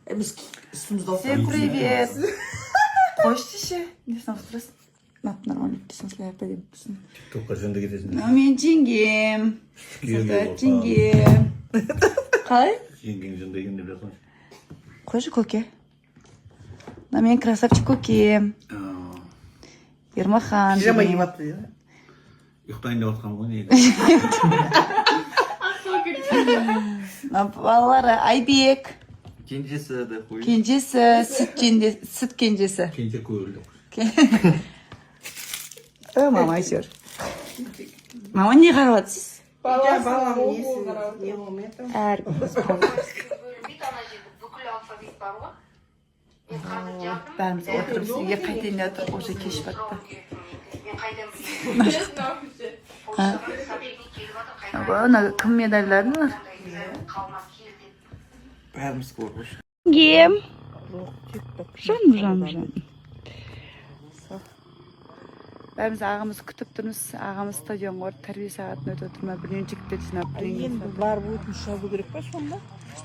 Biz üstümüzde Всем oturalım. привет. Hoş dişi. Ne sanaftırız? Notlarım dişinizle yapayım. Çok kaçında gidesin. Amin cingim. Zaten cingim. Kay? Yengin yüzünde yine biraz. Koş koke. Amin krasavчик koke. Ермахан. Pijama giyip attı ya. Yuhtayın da otkan bu neydi? Балалары Айбек. İkincisi de koyun. Кенжесі süt кенжесі. İkinci koyuldu. Мама жүр. Мама не қарап жатсыз? Балам несі? Не болмайды. Әр бүкіл алфавит бар ғой. Мен қазір жаздым. бәріміз отырып сізге қайтайын деп отырып уже кеш батты. Мен қайдан білейін. Сообщение келіп жатыр, қайдан Ана кім медальдары бар? қалмап келді. Bәріміз көргіш. Кем? Жан. Бәріміз ағамыз күтіп тұрмыз. Ағамыз стадионға барып тәрбие сағатын өтіп отыр ма? Біреуін жігіттер жинап Енді барып өтініш алу керек па сонда?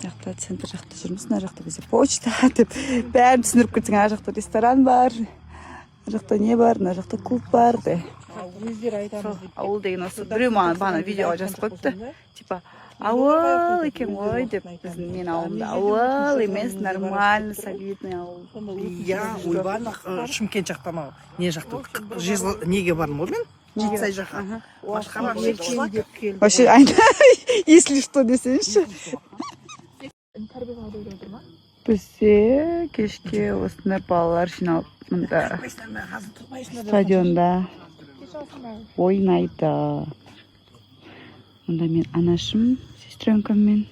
жақта центр жақта жүрміз. Мына жақта бізде почта деп бәрін түсіндіріп кетсең, ар жақта ресторан бар. Ар жақта не бар? Мына жақта клуб бар де. Өздері айтамыз деп. Ауыл деген осы біреу маған бағана видеоға жазып қойыпты. Типа ауыл екен ғой деп. Біздің мен ауылымда ауыл емес, нормально, солидный ауыл. Я ойбай Шымкент жақтан ау. Не жақта? Неге бардым ғой мен? Жетісай жаққа. Машқара Вообще айна если что десеңші. Бізде кешке осындай балалар жиналып мында стадионда ойнайды. Онда мен анашым, сестренкаммен.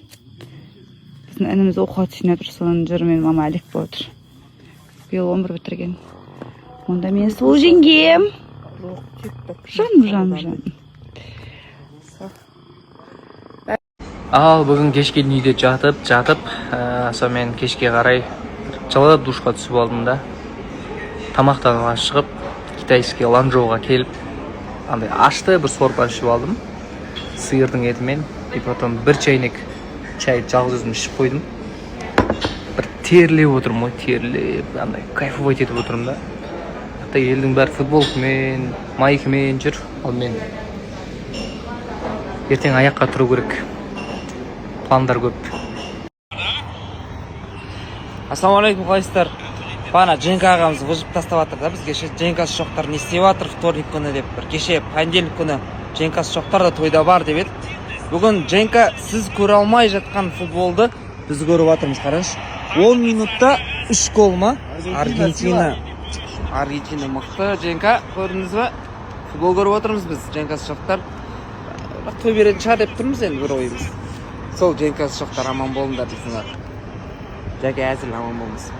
Біздің ініміз оқуға түсіп жатыр, соның жырымен мама әлек болып отыр. Биыл 11 бітірген. Онда мен сұлу жеңгем. Жан. Ал бүгін кешке үйде жатып, сонымен кешке қарай жылы душқа түсіп алдым да. Тамақтануға шығып, китайский ланчжоуға келіп, андай ашты бір сорпа ішіп алдым. Сиырдың етімен, и потом бір чайник чай жалғыз өзім ішіп қойдым. Бір терлеп отырмын, терлеп, андай кайфовый етіп отырмын да. Hatta елдің бәрі футболкамен, майкамен жүр, ал мен ертең аяққа тұру керек. Пландар көп. Ассалаумағалейкум, қалайсыздар? Бана Женка ағамыз выжып тастап жатыр да бізге. Женкасы жоқтар не істеп жатыр вторник күні деп бір. Кеше понедельник күні Женкасы жоқтар да тойда бар деп еді. Бүгін Женка сіз көре алмай жатқан футболды біз көріп жатырмыз, қараңызшы. 10 минутта 3 гол ма? Аргентина мықты. Женка, көрдіңіз бе? Футбол көріп отырмыз біз. Женкасы жоқтар той беретін шығар деп тұрмыз енді бір ойымыз. Сол Женкасы жоқтар аман болыңдар дейсіңдер. Жәке әзіл аман болыңыз.